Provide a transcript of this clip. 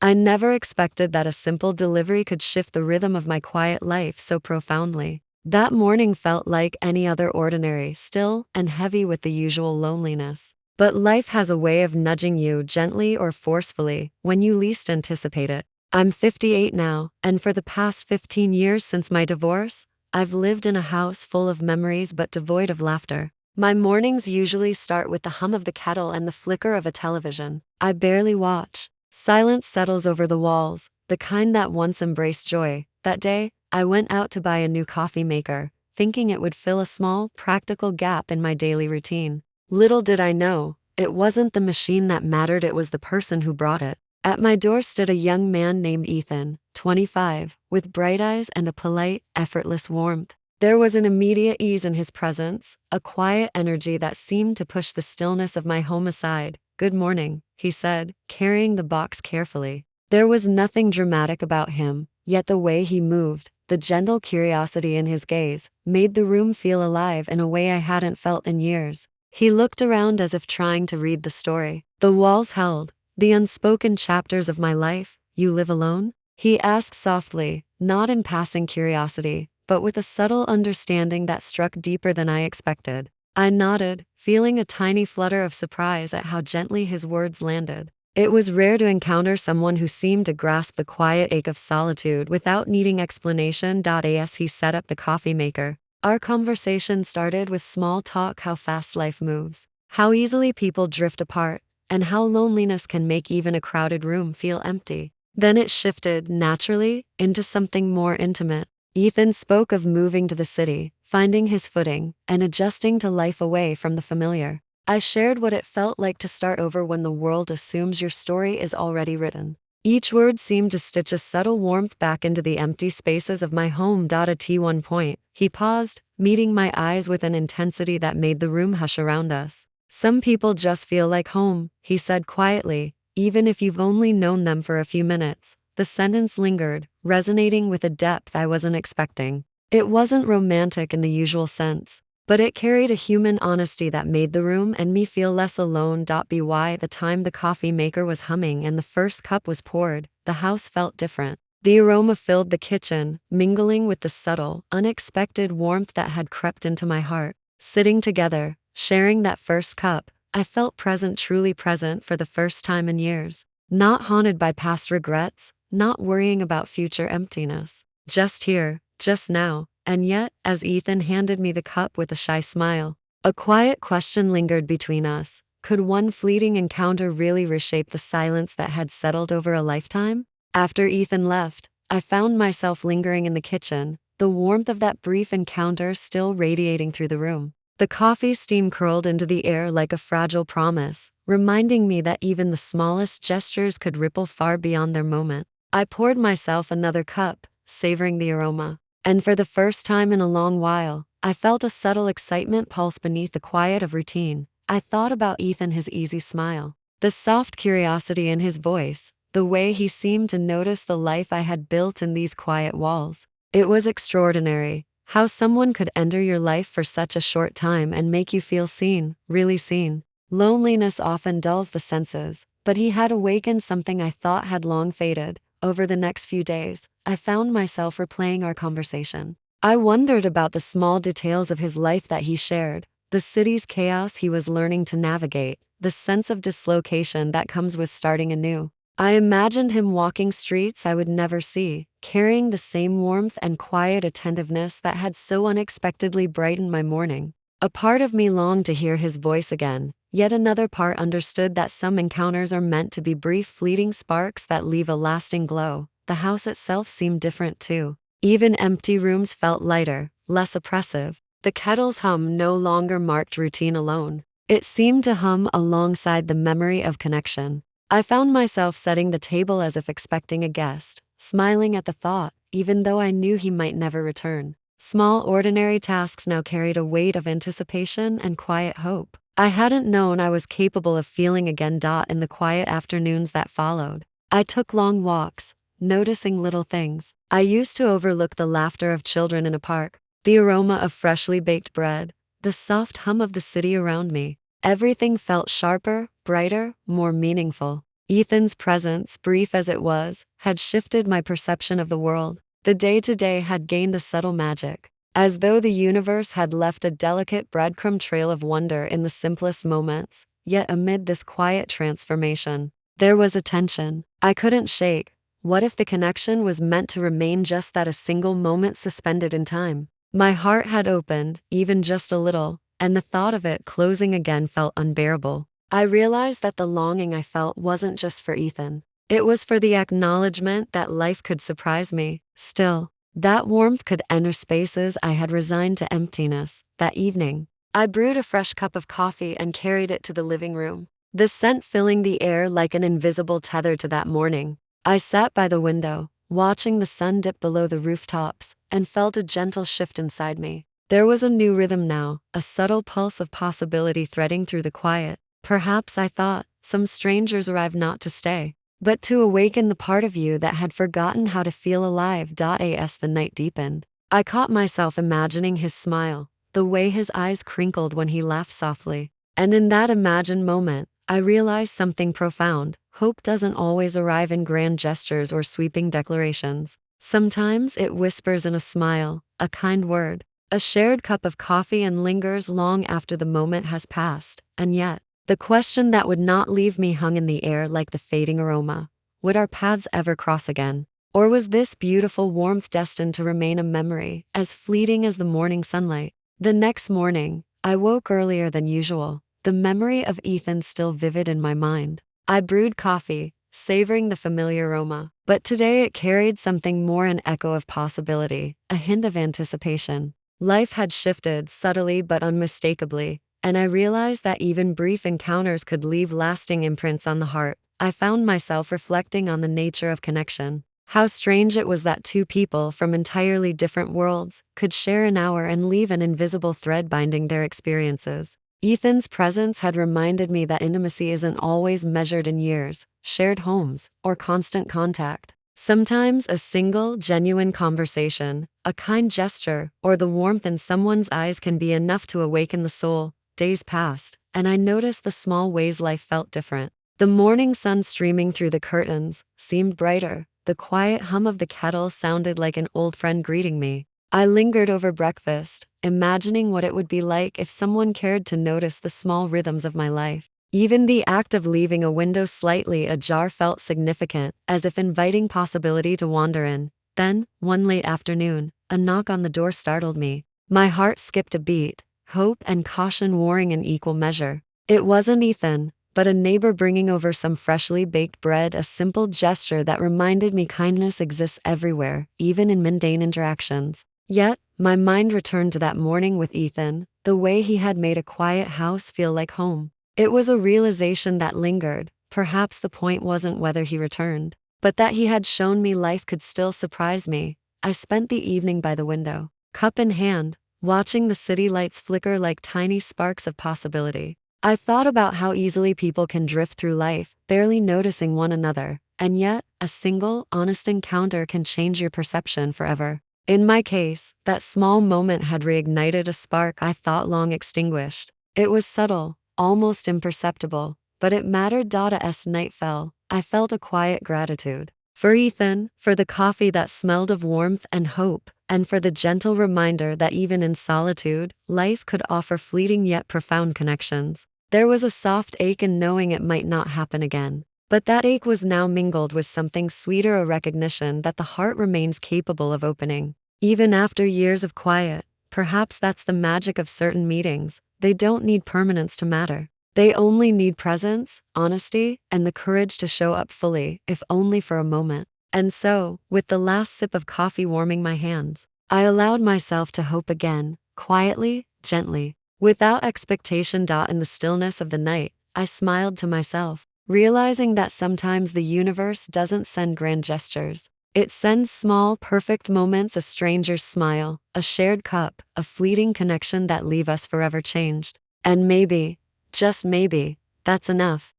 I never expected that a simple delivery could shift the rhythm of my quiet life so profoundly. That morning felt like any other ordinary, still and heavy with the usual loneliness. But life has a way of nudging you gently or forcefully when you least anticipate it. I'm 58 now, and for the past 15 years since my divorce, I've lived in a house full of memories but devoid of laughter. My mornings usually start with the hum of the kettle and the flicker of a television I barely watch. Silence settles over the walls, the kind that once embraced joy. That day, I went out to buy a new coffee maker, thinking it would fill a small, practical gap in my daily routine. Little did I know, it wasn't the machine that mattered, it was the person who brought it. At my door stood a young man named Ethan, 25, with bright eyes and a polite, effortless warmth. There was an immediate ease in his presence, a quiet energy that seemed to push the stillness of my home aside. "Good morning," he said, carrying the box carefully. There was nothing dramatic about him, yet the way he moved, the gentle curiosity in his gaze, made the room feel alive in a way I hadn't felt in years. He looked around as if trying to read the story the walls held, the unspoken chapters of my life. "You live alone?" he asked softly, not in passing curiosity, but with a subtle understanding that struck deeper than I expected. I nodded, feeling a tiny flutter of surprise at how gently his words landed. It was rare to encounter someone who seemed to grasp the quiet ache of solitude without needing explanation. As he set up the coffee maker, our conversation started with small talk: how fast life moves, how easily people drift apart, and how loneliness can make even a crowded room feel empty. Then it shifted, naturally, into something more intimate. Ethan spoke of moving to the city, finding his footing, and adjusting to life away from the familiar. I shared what it felt like to start over when the world assumes your story is already written. Each word seemed to stitch a subtle warmth back into the empty spaces of my home. At one point, he paused, meeting my eyes with an intensity that made the room hush around us. "Some people just feel like home," he said quietly, "even if you've only known them for a few minutes." The sentence lingered, resonating with a depth I wasn't expecting. It wasn't romantic in the usual sense, but it carried a human honesty that made the room and me feel less alone. By the time the coffee maker was humming and the first cup was poured, the house felt different. The aroma filled the kitchen, mingling with the subtle, unexpected warmth that had crept into my heart. Sitting together, sharing that first cup, I felt present, truly present for the first time in years. Not haunted by past regrets, not worrying about future emptiness. Just here, just now. And yet, as Ethan handed me the cup with a shy smile, a quiet question lingered between us. Could one fleeting encounter really reshape the silence that had settled over a lifetime? After Ethan left, I found myself lingering in the kitchen, the warmth of that brief encounter still radiating through the room. The coffee steam curled into the air like a fragile promise, reminding me that even the smallest gestures could ripple far beyond their moment. I poured myself another cup, savoring the aroma. And for the first time in a long while, I felt a subtle excitement pulse beneath the quiet of routine. I thought about Ethan, his easy smile, the soft curiosity in his voice, the way he seemed to notice the life I had built in these quiet walls. It was extraordinary how someone could enter your life for such a short time and make you feel seen, really seen. Loneliness often dulls the senses, but he had awakened something I thought had long faded. Over the next few days, I found myself replaying our conversation. I wondered about the small details of his life that he shared, the city's chaos he was learning to navigate, the sense of dislocation that comes with starting anew. I imagined him walking streets I would never see, carrying the same warmth and quiet attentiveness that had so unexpectedly brightened my morning. A part of me longed to hear his voice again, yet another part understood that some encounters are meant to be brief, fleeting sparks that leave a lasting glow. The house itself seemed different too. Even empty rooms felt lighter, less oppressive. The kettle's hum no longer marked routine alone. It seemed to hum alongside the memory of connection. I found myself setting the table as if expecting a guest, smiling at the thought, even though I knew he might never return. Small, ordinary tasks now carried a weight of anticipation and quiet hope. I hadn't known I was capable of feeling again. In the quiet afternoons that followed, I took long walks, noticing little things. I used to overlook the laughter of children in a park, the aroma of freshly baked bread, the soft hum of the city around me. Everything felt sharper, brighter, more meaningful. Ethan's presence, brief as it was, had shifted my perception of the world. The day-to-day had gained a subtle magic, as though the universe had left a delicate breadcrumb trail of wonder in the simplest moments. Yet amid this quiet transformation, there was a tension I couldn't shake. What if the connection was meant to remain just that, a single moment suspended in time? My heart had opened, even just a little, and the thought of it closing again felt unbearable. I realized that the longing I felt wasn't just for Ethan. It was for the acknowledgement that life could surprise me. Still, that warmth could enter spaces I had resigned to emptiness. That evening, I brewed a fresh cup of coffee and carried it to the living room, the scent filling the air like an invisible tether to that morning. I sat by the window, watching the sun dip below the rooftops, and felt a gentle shift inside me. There was a new rhythm now, a subtle pulse of possibility threading through the quiet. Perhaps, I thought, some strangers arrived not to stay, but to awaken the part of you that had forgotten how to feel alive. As the night deepened, I caught myself imagining his smile, the way his eyes crinkled when he laughed softly. And in that imagined moment, I realized something profound. Hope doesn't always arrive in grand gestures or sweeping declarations. Sometimes it whispers in a smile, a kind word, a shared cup of coffee, and lingers long after the moment has passed. And yet, the question that would not leave me hung in the air like the fading aroma. Would our paths ever cross again? Or was this beautiful warmth destined to remain a memory, as fleeting as the morning sunlight? The next morning, I woke earlier than usual, the memory of Ethan still vivid in my mind. I brewed coffee, savoring the familiar aroma, but today it carried something more, an echo of possibility, a hint of anticipation. Life had shifted subtly but unmistakably, and I realized that even brief encounters could leave lasting imprints on the heart. I found myself reflecting on the nature of connection. How strange it was that two people from entirely different worlds could share an hour and leave an invisible thread binding their experiences. Ethan's presence had reminded me that intimacy isn't always measured in years, shared homes, or constant contact. Sometimes a single, genuine conversation, a kind gesture, or the warmth in someone's eyes can be enough to awaken the soul. Days passed, and I noticed the small ways life felt different. The morning sun streaming through the curtains seemed brighter. The quiet hum of the kettle sounded like an old friend greeting me. I lingered over breakfast, imagining what it would be like if someone cared to notice the small rhythms of my life. Even the act of leaving a window slightly ajar felt significant, as if inviting possibility to wander in. Then, one late afternoon, a knock on the door startled me. My heart skipped a beat, hope and caution warring in equal measure. It wasn't Ethan, but a neighbor bringing over some freshly baked bread, a simple gesture that reminded me kindness exists everywhere, even in mundane interactions. Yet, my mind returned to that morning with Ethan, the way he had made a quiet house feel like home. It was a realization that lingered. Perhaps the point wasn't whether he returned, but that he had shown me life could still surprise me. I spent the evening by the window, cup in hand, watching the city lights flicker like tiny sparks of possibility. I thought about how easily people can drift through life, barely noticing one another, and yet, a single, honest encounter can change your perception forever. In my case, that small moment had reignited a spark I thought long extinguished. It was subtle, almost imperceptible, but it mattered. As night fell, I felt a quiet gratitude. For Ethan, for the coffee that smelled of warmth and hope, and for the gentle reminder that even in solitude, life could offer fleeting yet profound connections. There was a soft ache in knowing it might not happen again, but that ache was now mingled with something sweeter, a recognition that the heart remains capable of opening. Even after years of quiet, perhaps that's the magic of certain meetings. They don't need permanence to matter. They only need presence, honesty, and the courage to show up fully, if only for a moment. And so, with the last sip of coffee warming my hands, I allowed myself to hope again, quietly, gently, without expectation. In the stillness of the night, I smiled to myself, realizing that sometimes the universe doesn't send grand gestures. It sends small, perfect moments, a stranger's smile, a shared cup, a fleeting connection that leave us forever changed. And maybe, just maybe, that's enough.